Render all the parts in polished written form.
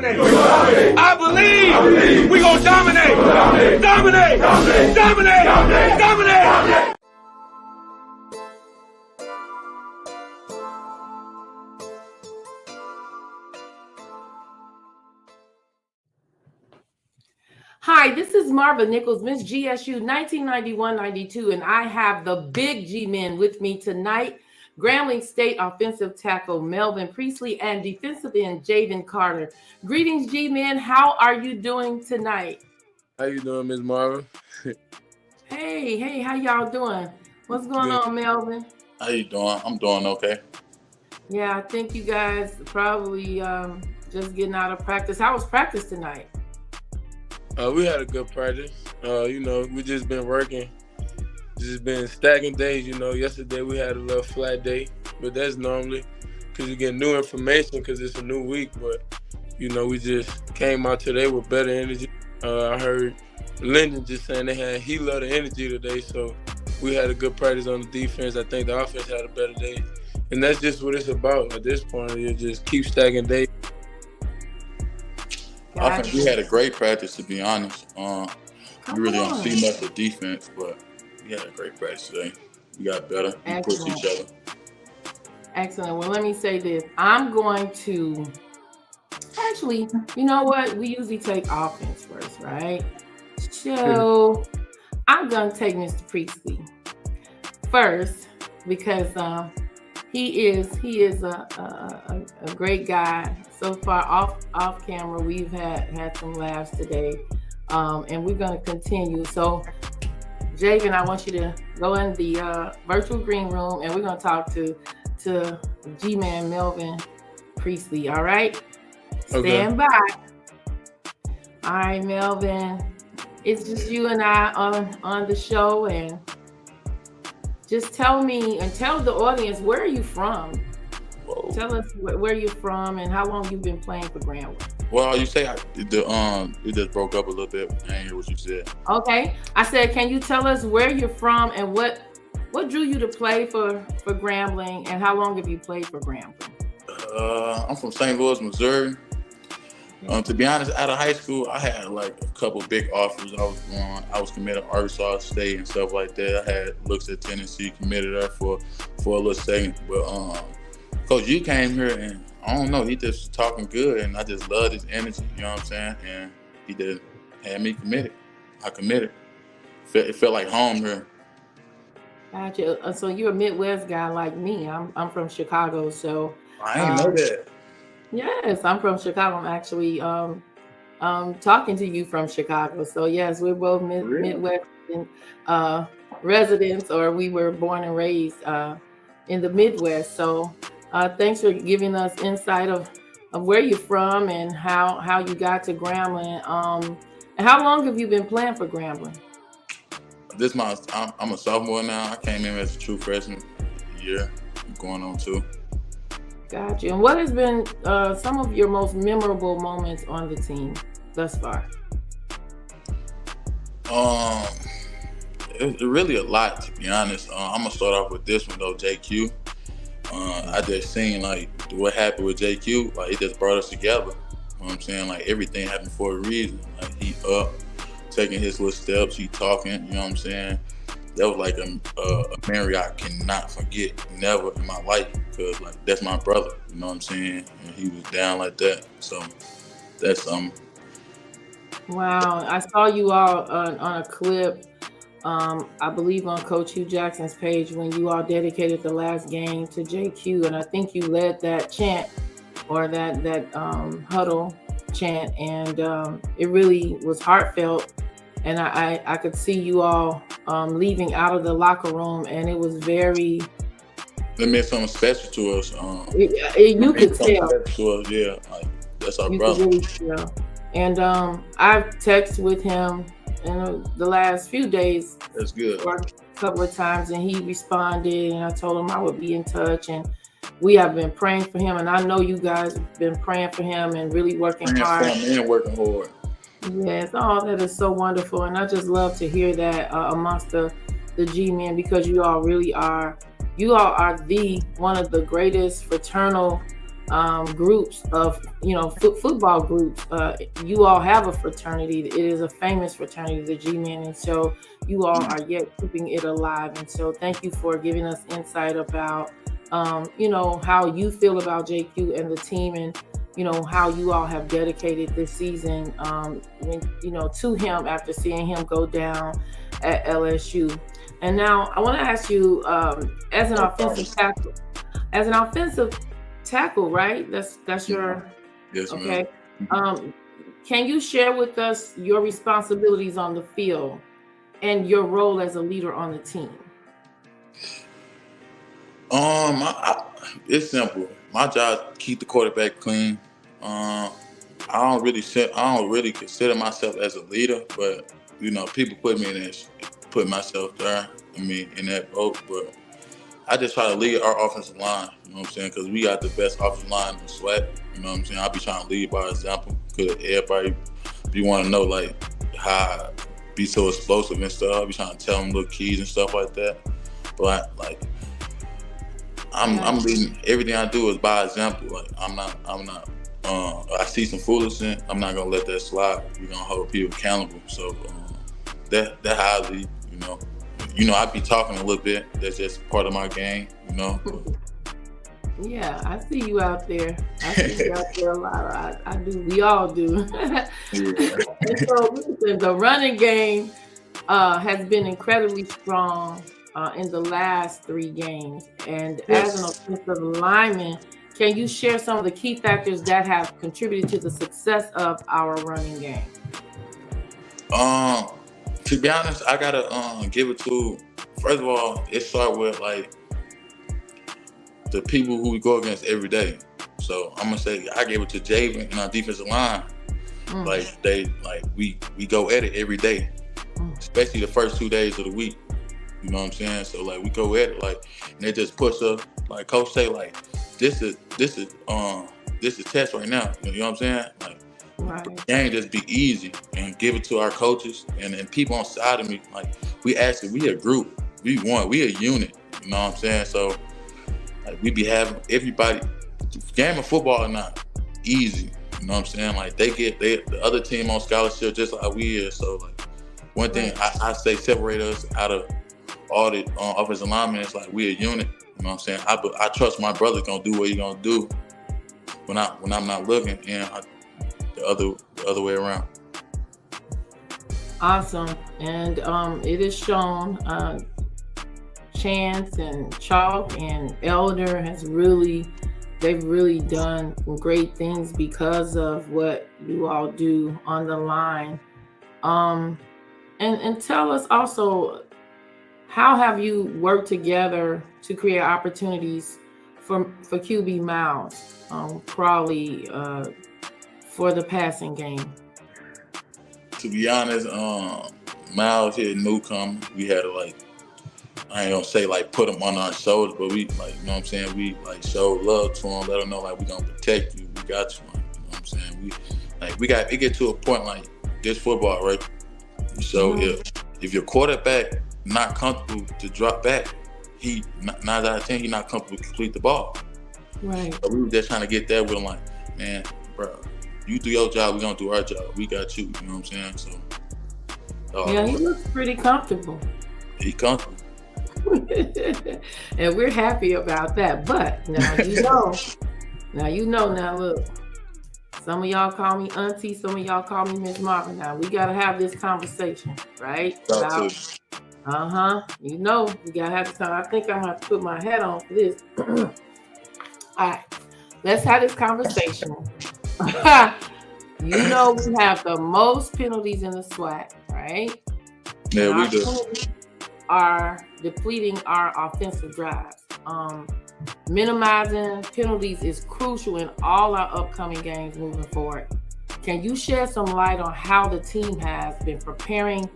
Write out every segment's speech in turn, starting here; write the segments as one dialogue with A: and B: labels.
A: dominate. I believe we gonna dominate. Dominate.
B: Hi, this is Marva Nichols, Miss GSU 1991-92, and I have the big G-men with me tonight. Grambling State offensive tackle Melvin Priestley and defensive end Javon Carter. Greetings, G-men. How are you doing tonight?
C: How you doing, Miss Marva?
B: Hey, how y'all doing? What's going on, Melvin?
D: How you doing? I'm doing okay.
B: Yeah, I think you guys probably just getting out of practice. How was practice tonight?
C: We had a good practice. We just been working. Just been stacking days, Yesterday we had a little flat day, but that's normally because you get new information because it's a new week. But, we just came out today with better energy. I heard Lyndon just saying he loved the energy today, so we had a good practice on the defense. I think the offense had a better day. And that's just what it's about at this point. You just keep stacking days.
D: I think we had a great practice, to be honest. We really don't see much of defense, but we had a great practice today. We got better. We pushed each other.
B: Excellent. Well, let me say this. I'm going to actually, you know what? We usually take offense first, right? So I'm going to take Mr. Priestley first because he is a great guy. So far off camera, we've had some laughs today, and we're going to continue. So, Javon, I want you to go in the virtual green room, and we're going to talk to G-Man Melvin Priestley. All right, stand by. All right, Melvin, it's just you and I on the show, and just tell me and tell the audience, where are you from? Whoa. Tell us where you're from and how long you've been playing for Grambling.
D: Well, you say it just broke up a little bit. I didn't hear what you said.
B: Okay, I said, can you tell us where you're from and what drew you to play for Grambling, and how long have you played for Grambling?
D: I'm from St. Louis, Missouri. To be honest, out of high school, I had like a couple big offers. I was committed to Arkansas State and stuff like that. I had looks at Tennessee, committed there for a little second. But Coach G came here, and I don't know, he just talking good, and I just loved his energy. You know what I'm saying? And he just had me committed. I committed. It felt like home here.
B: Gotcha. So you're a Midwest guy like me. I'm from Chicago, so
D: I didn't know that.
B: Yes, I'm from Chicago. I'm actually talking to you from Chicago. So yes, we're both Midwestern residents, or we were born and raised in the Midwest. So thanks for giving us insight of where you're from and how you got to Grambling. And how long have you been playing for Grambling?
D: I'm a sophomore now. I came in as a true freshman year. I'm going on 2.
B: Gotcha. And what has been some of your most memorable moments on the team thus far?
D: It's really a lot, to be honest. I'm gonna start off with this one though, JQ. I just seen like what happened with JQ. Like, it just brought us together. You know what I'm saying? Like, everything happened for a reason. Like, he up, taking his little steps, he talking. You know what I'm saying? That was like a memory I cannot forget, never in my life, because like that's my brother, you know what I'm saying? And he was down like that, so that's
B: Wow, I saw you all on a clip, I believe on Coach Hugh Jackson's page, when you all dedicated the last game to JQ, and I think you led that chant or that huddle chant, and it really was heartfelt. And I could see you all leaving out of the locker room, and it was very.
D: It meant something special to us.
B: You could tell.
D: To us, yeah, like, that's our
B: you
D: brother.
B: Could really tell. And I've texted with him in the last few days.
D: That's good.
B: A couple of times, and he responded, and I told him I would be in touch, and we have been praying for him, and I know you guys have been praying for him and really working hard.
D: And working hard.
B: Yes, oh, that is so wonderful, and I just love to hear that amongst the G-men, because you all really are. You all are one of the greatest fraternal groups of, football groups. You all have a fraternity. It is a famous fraternity, the G-Men, and so you all are yet keeping it alive. And so thank you for giving us insight about, how you feel about JQ and the team, and how you all have dedicated this season, to him after seeing him go down at LSU. And now I want to ask you, as an offensive tackle, right? That's your.
D: Yes,
B: okay.
D: ma'am.
B: Can you share with us your responsibilities on the field and your role as a leader on the team?
D: It's simple. My job keep the quarterback clean. I don't really consider myself as a leader, but people put myself there. In that boat, but I just try to lead our offensive line. You know what I'm saying? Because we got the best offensive line in the SWAC. You know what I'm saying? I be trying to lead by example. Because everybody be want to know how I be so explosive and stuff. I be trying to tell them little keys and stuff like that. But I'm leading. Everything I do is by example. I'm not. I see some foolishness. I'm not gonna let that slide. We're gonna hold people accountable. So that how I lead. I be talking a little bit. That's just part of my game.
B: Yeah, I see you out there. I see you out there a lot. I do. We all do. Yeah. And so listen, the running game has been incredibly strong in the last 3 games. And as an offensive lineman, can you share some of the key factors that have contributed to the success of our running game?
D: To be honest, I gotta give it to. First of all, it starts with the people who we go against every day. So I'm gonna say I gave it to Javon and our defensive line. We go at it every day, especially the first 2 days of the week. You know what I'm saying? So we go at it and they just push us. Like Coach say, this is test right now. You know what I'm saying?
B: Right.
D: The game just be easy and give it to our coaches and people on side of me. We a group. We a unit. You know what I'm saying? So we be having everybody. Game of football is not easy. You know what I'm saying? They get the other team on scholarship just like we is. So one thing I say separate us out of all the offensive linemen is we a unit. You know what I'm saying? I trust my brother gonna do what he gonna do when I'm not looking, and the other way around.
B: Awesome. And it is shown Chance and Chalk and Elder they've really done great things because of what you all do on the line. And tell us also, how have you worked together to create opportunities for QB Miles, Crawley, for the passing game?
D: To be honest, Miles here, newcomer. We had to I ain't gonna say put him on our shoulders, but we you know what I'm saying, we show love to him, let him know we gonna protect you, we got you. You know what I'm saying? We got it get to a point this football, right? So if your quarterback not comfortable to drop back, he 9 out of 10 he not comfortable to complete the ball.
B: Right.
D: So we were just trying to get that with him, man, bro, you do your job, we gonna do our job. We got you. You know what I'm saying? So
B: he looks pretty comfortable.
D: He comfortable.
B: And we're happy about that. But now look, some of y'all call me auntie, some of y'all call me Miss Marvin. Now we gotta have this conversation, right? We gotta have this time. I think I'm gonna have to put my hat on for this. All right, let's have this conversation. We have the most penalties in the SWAC, right?
D: Yeah, we do.
B: Are depleting our offensive drives. Minimizing penalties is crucial in all our upcoming games moving forward. Can you shed some light on how the team has been preparing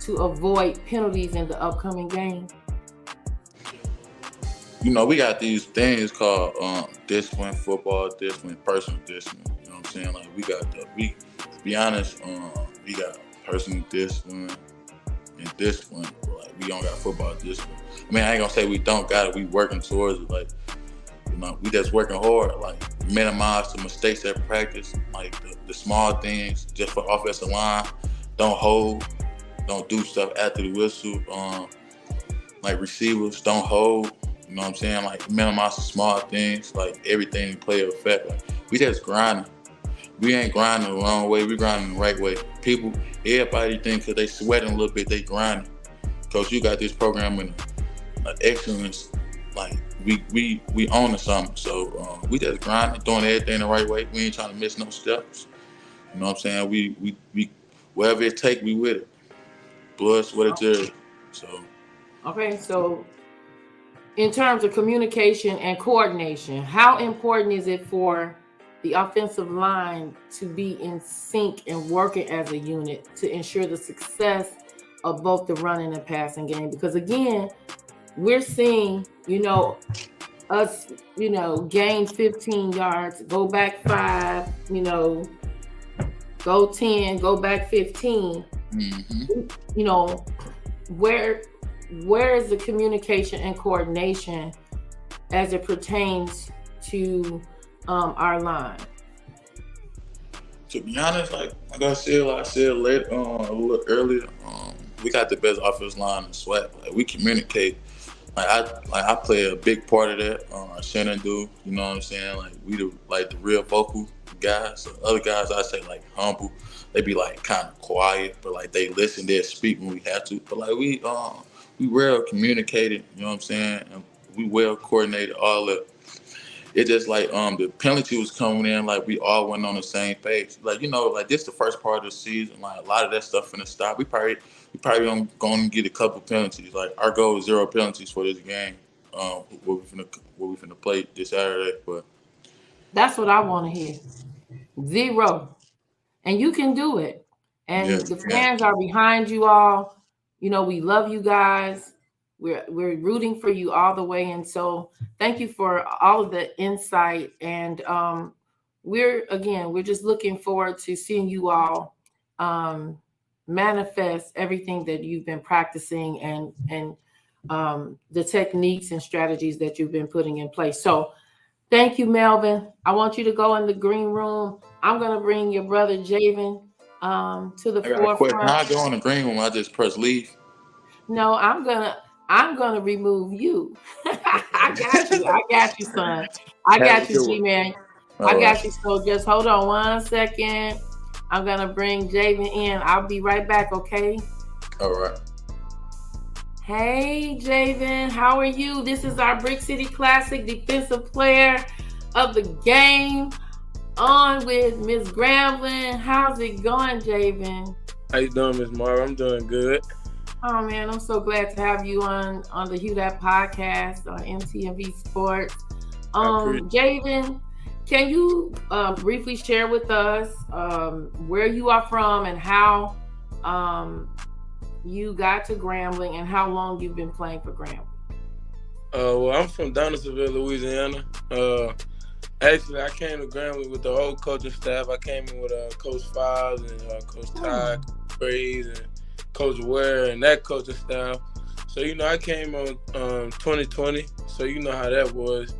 B: to avoid penalties in the upcoming game?
D: We got these things called discipline, football discipline, personal discipline. You know what I'm saying? To be honest, we got personal discipline and discipline, but we don't got football discipline. I ain't gonna say we don't got it. We working towards it. You know, we just working hard, like minimize the mistakes at practice, like the small things, just for offensive line. Don't hold, don't do stuff after the whistle. Like receivers, don't hold. You know what I'm saying? Like minimize the small things, like everything play a effect. Like, we just grinding. We ain't grinding the wrong way. We grinding the right way. Everybody think because they sweating a little bit, they grinding. Because you got this program in excellence, like we own something. So we just grinding, doing everything the right way. We ain't trying to miss no steps. You know what I'm saying? We wherever it take, we with it. Blood, sweat, and tears. So.
B: Okay, so in terms of communication and coordination, how important is it for the offensive line to be in sync and working as a unit to ensure the success of both the running and passing game? Because again, we're seeing, us, gain 15 yards, go back 5, go 10, go back 15.
D: Mm-hmm.
B: Where is the communication and coordination as it pertains to our line?
D: To be honest, like I said later, a little earlier, we got the best offensive line in SWAC. Like we communicate. I play a big part of that. Shannon do, you know what I'm saying? Like we the real vocal guys. So other guys I say like humble. They be like kind of quiet, but like they listen, they speak when we have to. But like we well communicated, you know what I'm saying? And we well coordinated all of it. It just like the penalty was coming in, like we all went on the same page. Like, like this the first part of the season, like a lot of that stuff finna stop. We probably gonna get a couple penalties. Like our goal is 0 penalties for this game. What we finna play this Saturday. But
B: that's what I want to hear. 0. And you can do it. And the fans are behind you all. We love you guys. We're rooting for you all the way. And so thank you for all of the insight. And we're just looking forward to seeing you all manifest everything that you've been practicing and the techniques and strategies that you've been putting in place. So thank you, Melvin. I want you to go in the green room. I'm going to bring your brother Javon to the forefront.
D: Can I go in the green room? I just press leave.
B: No, I'm gonna remove you. I got you, son. I got you, G-Man. I got you. So just hold on 1 second. I'm gonna bring Javon in. I'll be right back, okay?
D: All right.
B: Hey, Javon, how are you? This is our Brick City Classic Defensive Player of the Game on with Miss Grambling. How's it going, Javon?
C: How you doing, Miss Mara? I'm doing good.
B: Oh man, I'm so glad to have you on the Hugh That podcast on MTV Sports. Javon, can you briefly share with us where you are from and how you got to Grambling and how long you've been playing for Grambling?
C: Well, I'm from Donaldsonville, Louisiana. Actually, I came to Grambling with the whole coaching staff. I came in with Coach Files and Coach Ty, Praise, and Coach Ware and that coaching staff. So, I came on 2020. So, you know how that was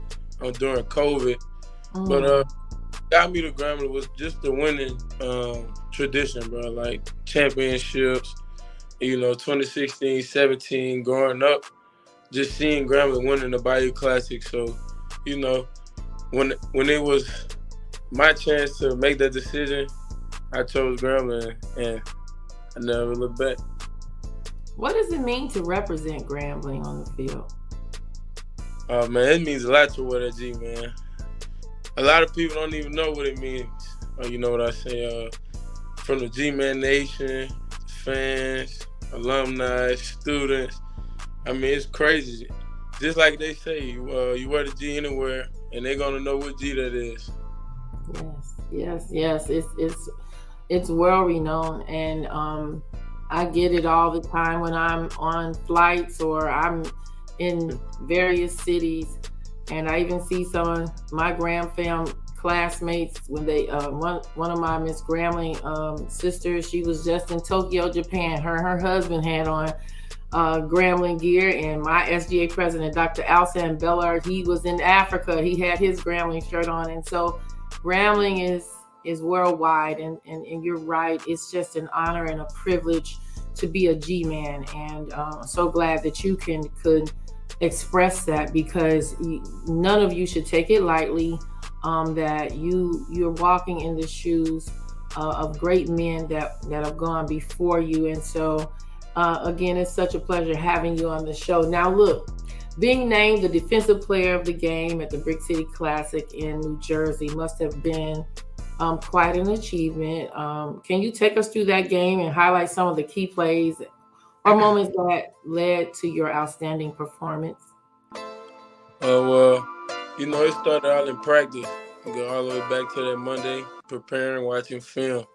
C: during COVID. But got me to Grambling was just the winning tradition, bro. Like championships, 2016, 17, growing up, just seeing Grambling winning the Bayou Classic. So, when it was my chance to make that decision, I chose Grambling and I never looked back.
B: What does it mean to represent Grambling on the field?
C: Man, it means a lot to wear that G, man. A lot of people don't even know what it means. You know what I say? From the G-Man Nation, fans, alumni, students. I mean, it's crazy. Just like they say, you wear the G anywhere, and they're gonna know what G that is.
B: Yes. It's world renowned, and I get it all the time when I'm on flights or I'm in various cities, and I even see some of my Gram fam classmates when they one of my Miss Grambling sisters, she was just in Tokyo, Japan. Her husband had on Grambling gear, and my SGA president, Dr. Alsan Beller, he was in Africa. He had his Grambling shirt on, and so Grambling is worldwide. And you're right. It's just an honor and a privilege to be a G-man, and I'm so glad that you could express that, because none of you should take it lightly. That you're walking in the shoes of great men that have gone before you, and so again, it's such a pleasure having you on the show. Now, look, being named the defensive player of the game at the Brick City Classic in New Jersey must have been quite an achievement. Can you take us through that game and highlight some of the key plays or moments that led to your outstanding performance?
C: Well, it started out in practice. Go all the way back to that Monday, preparing, watching film.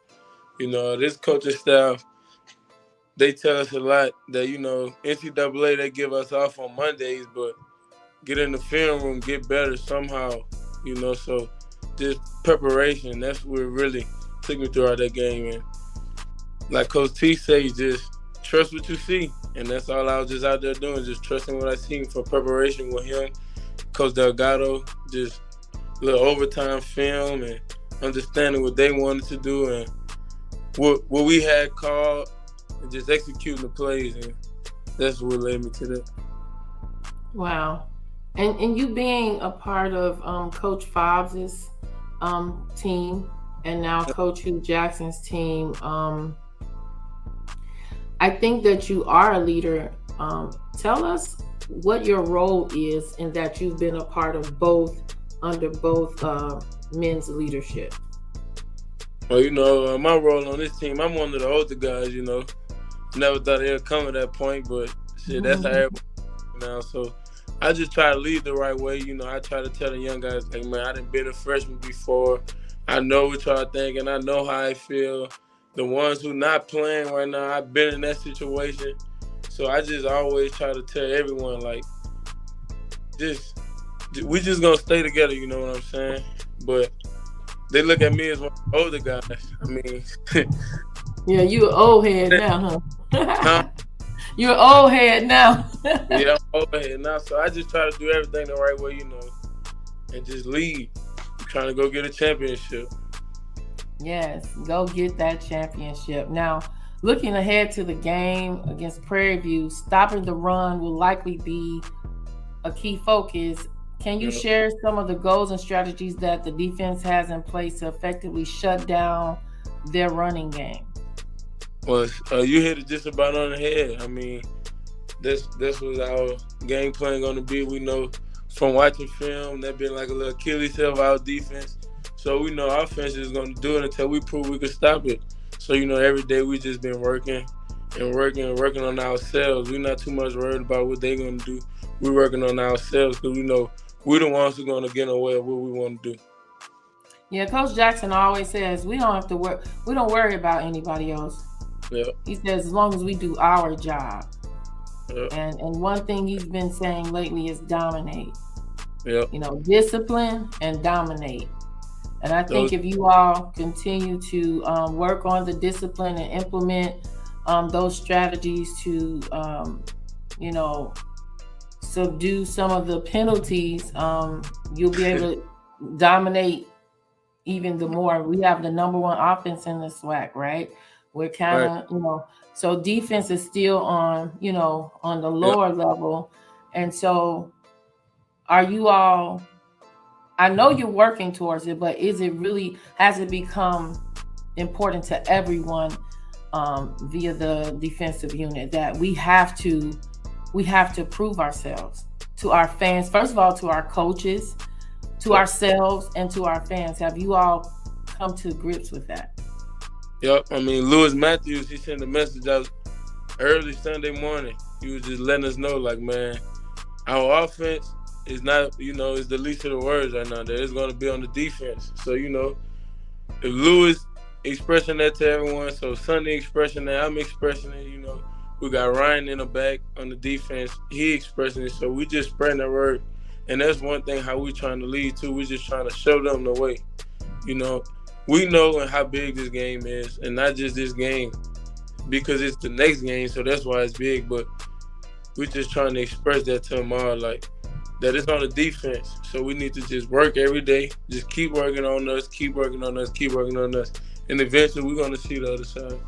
C: This coaching staff, they tell us a lot that, NCAA, they give us off on Mondays, but get in the film room, get better somehow, so just preparation, that's what really took me throughout that game. And like Coach T says, just trust what you see. And that's all I was just out there doing, just trusting what I seen for preparation with him. Coach Delgado, just a little overtime film and understanding what they wanted to do and what we had called and just executing the plays. And that's what led me to that.
B: Wow. And you being a part of Coach Fobbs' team and now Coach Hugh Jackson's team, I think that you are a leader. Tell us what your role is in that you've been a part of under both men's leadership.
C: Well, my role on this team, I'm one of the older guys, Never thought it would come to that point, but shit, that's how everybody now. So I just try to lead the right way. I try to tell the young guys, like, man, I done been a freshman before. I know what y'all think, and I know how I feel. The ones who not playing right now, I've been in that situation. So I just always try to tell everyone, like, we just gonna stay together, you know what I'm saying? But they look at me as one of the older guys. I mean,
B: yeah, you an old head now, huh? You're an old head now.
C: Yeah, I'm old head now. So I just try to do everything the right way, and just lead. I'm trying to go get a championship.
B: Yes, go get that championship. Now, looking ahead to the game against Prairie View, stopping the run will likely be a key focus. Can you share some of the goals and strategies that the defense has in place to effectively shut down their running game?
C: Well, you hit it just about on the head. I mean, this was our game plan going to be. We know from watching film that been like a little Achilles heel of our defense. So we know our offense is going to do it until we prove we can stop it. So, every day we just been working on ourselves. We're not too much worried about what they're going to do. We're working on ourselves because we know we're the ones who are going to get in the way of what we want to do.
B: Yeah, Coach Jackson always says we don't have to work. We don't worry about anybody else.
C: Yeah.
B: He says as long as we do our job.
C: Yeah.
B: And one thing he's been saying lately is dominate.
C: Yeah.
B: Discipline and dominate. And I think if you all continue to work on the discipline and implement those strategies to, subdue some of the penalties, you'll be able to dominate even the more. We have the number one offense in the SWAC, right? We're kind of, so defense is still on, on the lower level. And so are you all, I know you're working towards it, but has it become important to everyone via the defensive unit that we have to prove ourselves to our fans, first of all, to our coaches, to ourselves, and to our fans? Have you all come to grips with that?
C: Yep. I mean, Lewis Matthews, he sent a message out early Sunday morning. He was just letting us know, like, man, our offense is not, is the least of the words right now. That it's going to be on the defense. So, if Lewis expressing that to everyone, so Sunday expressing that, I'm expressing it, We got Ryan in the back on the defense. He expressing it. So we just spreading the word. And that's one thing how we trying to lead too. We just trying to show them the way. We know how big this game is, and not just this game, because it's the next game, so that's why it's big. But we're just trying to express that to them all, like that it's on the defense. So we need to just work every day, just keep working on us, keep working on us, keep working on us, and eventually we're gonna see the other side.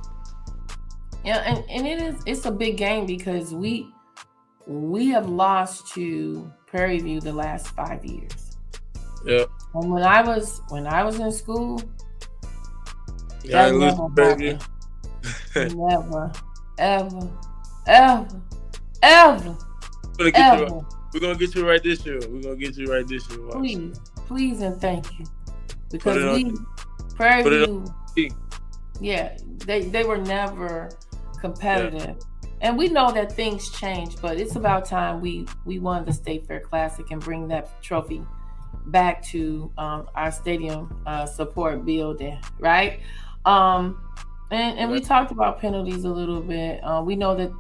B: Yeah, and it's a big game because we have lost to Prairie View the last 5 years.
C: Yeah.
B: And when I was in school,
C: Yeah,
B: that never happened. Never, ever.
C: We're gonna get you right this year. Watch.
B: Please, and thank you. Because Prairie View, yeah, they were never competitive. Yeah. And we know that things change, but it's about time we won the State Fair Classic and bring that trophy back to our stadium support building, right? And we talked about penalties a little bit. We know that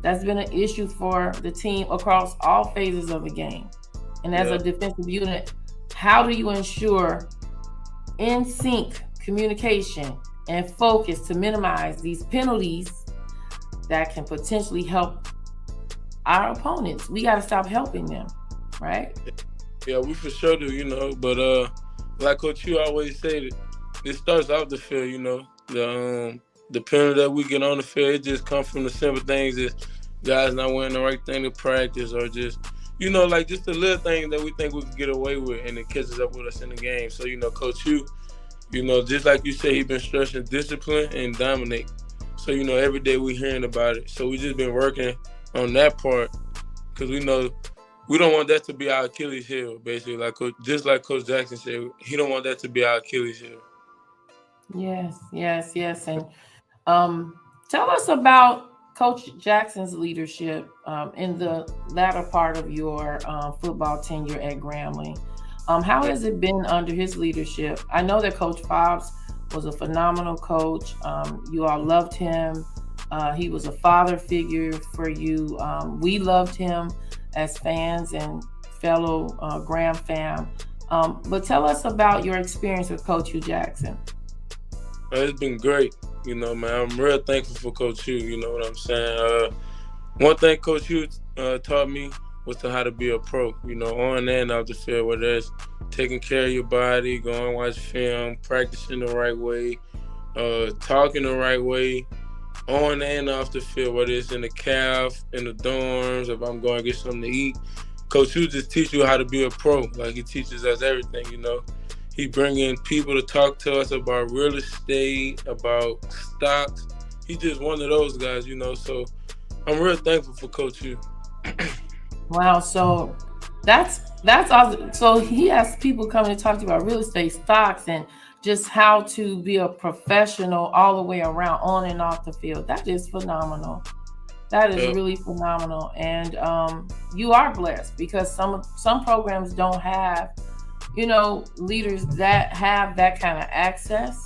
B: that's been an issue for the team across all phases of the game. And as a defensive unit, how do you ensure in sync communication and focus to minimize these penalties that can potentially help our opponents? We got to stop helping them, right?
C: Yeah, we for sure do, but like Coach Hugh always said, it starts off the field, the penalty that we get on the field, it just comes from the simple things as guys not wearing the right thing to practice, or just, like just the little things that we think we can get away with, and it catches up with us in the game. So, Coach Hugh, just like you said, he's been stressing discipline and dominate. So, every day we're hearing about it. So we just been working on that part because we know we don't want that to be our Achilles heel, basically. Just like Coach Jackson said, he don't want that to be our Achilles heel.
B: Yes. And tell us about Coach Jackson's leadership in the latter part of your football tenure at Grambling. How has it been under his leadership? I know that Coach Fobbs was a phenomenal coach. You all loved him. He was a father figure for you. We loved him as fans and fellow Graham fam. But tell us about your experience with Coach Hugh Jackson.
C: It's been great, man. I'm real thankful for Coach Hugh, you know what I'm saying? One thing Coach Hugh taught me was how to be a pro, on and off the field, whether it's taking care of your body, going watch film, practicing the right way, talking the right way, on and off the field, whether it's in the calf, in the dorms, if I'm going to get something to eat. Coach Hugh just teach you how to be a pro. Like, he teaches us everything, He bring in people to talk to us about real estate, about stocks. He just one of those guys, So I'm real thankful for Coach Hugh.
B: Wow, so that's awesome. So he has people coming to talk to you about real estate, stocks, and just how to be a professional all the way around, on and off the field. That is phenomenal. That is really phenomenal. And you are blessed because some programs don't have, leaders that have that kind of access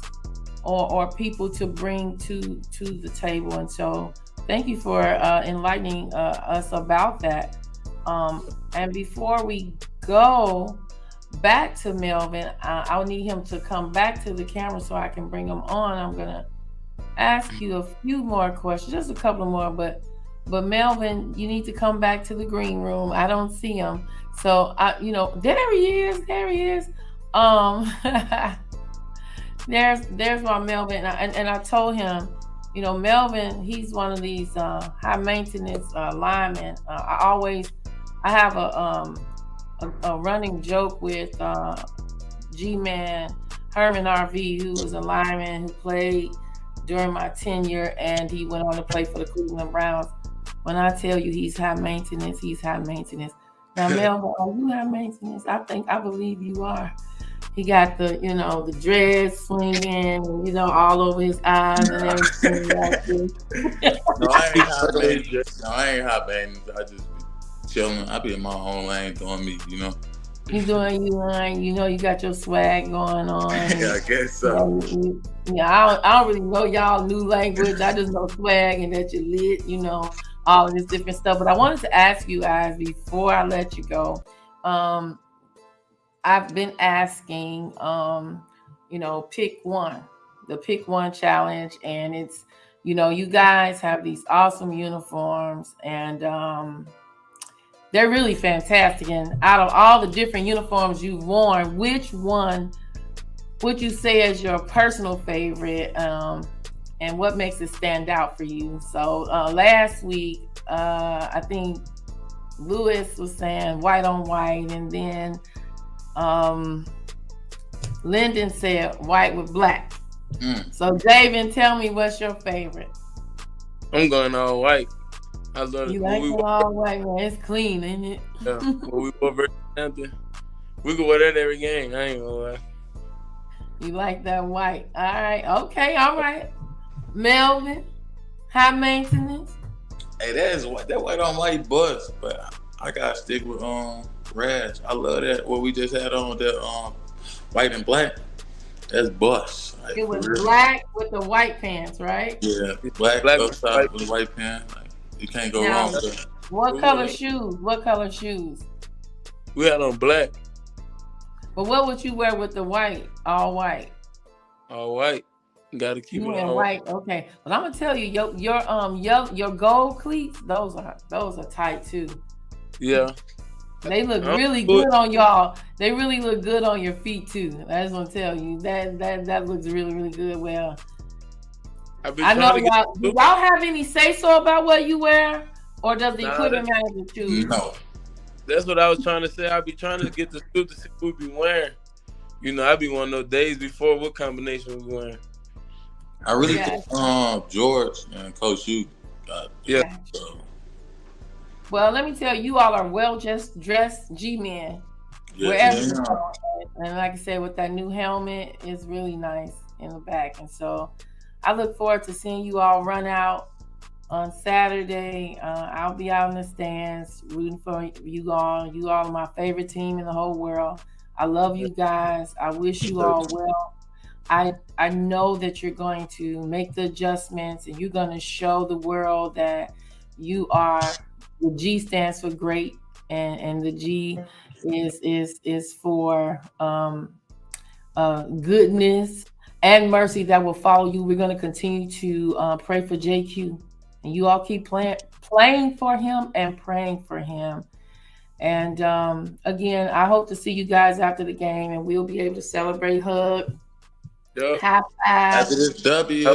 B: or people to bring to the table. And so thank you for enlightening us about that. And before we go back to Melvin, I'll need him to come back to the camera so I can bring him on. I'm going to ask you a few more questions, just a couple more, but Melvin, you need to come back to the green room. I don't see him. So, there he is. There's my Melvin. And I told him, Melvin, he's one of these high maintenance linemen. I have a running joke with G-Man Herman RV, who was a lineman who played during my tenure, and he went on to play for the Cleveland Browns. When I tell you he's high maintenance, he's high maintenance. Now, Melvin, are you high maintenance? I believe you are. He got the, the dreads swinging, and, all over his eyes and everything like this.
D: No, I ain't high maintenance. I just be chilling. I be in my own lane doing me,
B: You doing you line, you got your swag going on.
D: Yeah, I guess so.
B: I don't really know y'all new language. I just know swag and that you're lit, all of this different stuff. But I wanted to ask you guys before I let you go. I've been asking, pick one, the pick one challenge, and it's you know, you guys have these awesome uniforms, and they're really fantastic. And out of all the different uniforms you've worn, which one would you say is your personal favorite, and what makes it stand out for you? So last week, I think Lewis was saying white on white, and then Lyndon said white with black. So Javon, tell me, what's your favorite?
C: I'm going all white. I love
B: You
C: it.
B: like all white, man. It's clean, ain't it?
C: Yeah. When we go versus Hampton, we can wear that every game. I ain't gonna lie.
B: You like that white. All right. Okay. All right. Melvin, high maintenance.
D: Hey, that white on white bust, but I gotta stick with Rash. I love that what we just had on that white and black. That's bust. Like,
B: It was black with the white pants, right?
D: Yeah, black with the white pants. Like, you can't go wrong with it.
B: What color shoes? What color shoes?
C: We had on black.
B: But what would you wear with the white? All white.
C: All white. Gotta keep
B: You
C: it
B: wear
C: all
B: white. Okay. But I'm gonna tell you, your gold cleats, those are tight too.
C: Yeah.
B: They look really good on y'all. They really look good on your feet too. I just want to tell you that looks really, really good. Well, I know y'all. Do y'all have any say so about what you wear, or does the equipment manager choose?
D: No.
C: That's what I was trying to say. I be trying to get the suit to see what we be wearing. You know, I be one of those days before what combination we wearing.
D: I really think George and Coach U got so.
B: Well, let me tell you, all are just dressed G-men. Wherever you go. And like I said, with that new helmet, it's really nice in the back. And so I look forward to seeing you all run out on Saturday. I'll be out in the stands rooting for you all. You all are my favorite team in the whole world. I love you guys. I wish you all well. I know that you're going to make the adjustments, and you're going to show the world that you are. The G stands for great, and the G is for goodness and mercy that will follow you. We're going to continue to pray for JQ, and you all keep playing for him and praying for him. And again, I hope to see you guys after the game, and we'll be able to celebrate, hug, high five.
D: After this W.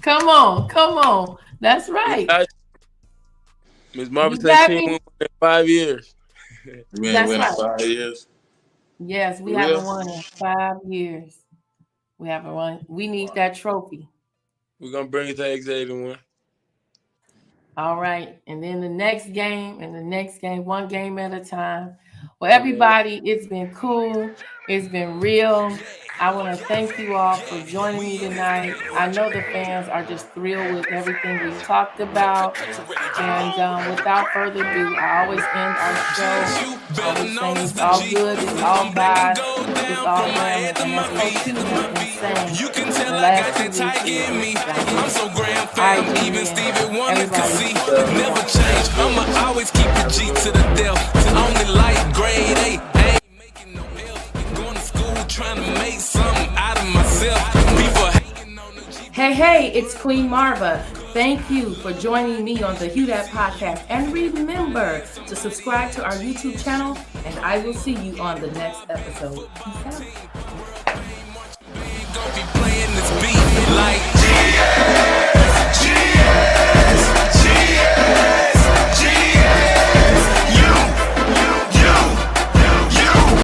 B: Come on. That's right.
C: Ms. Marvin said she won in 5 years.
D: We ain't win in 5 years.
B: Yes, we haven't won in 5 years. We haven't won. We need that trophy.
C: We're gonna bring it to X81.
B: All right, and then the next game, one game at a time. Well, everybody, it's been cool. It's been real. I want to thank you all for joining me tonight. I know the fans are just thrilled with everything we talked about. And without further ado, I always end our show always saying it's all good, it's all God, it's all him. And that's Coach Q has been saying the last 2 weeks.
E: I'm so grand fam, even Stevie Wonder can see. Never change, I'ma always keep the G to the death. To only light grade A, I ain't making no L. Going to school trying to make something out of myself.
B: Hey, it's Queen Marva. Thank you for joining me on the Hew That Podcast. And remember to subscribe to our YouTube channel, and I will see you on the next episode. Peace out.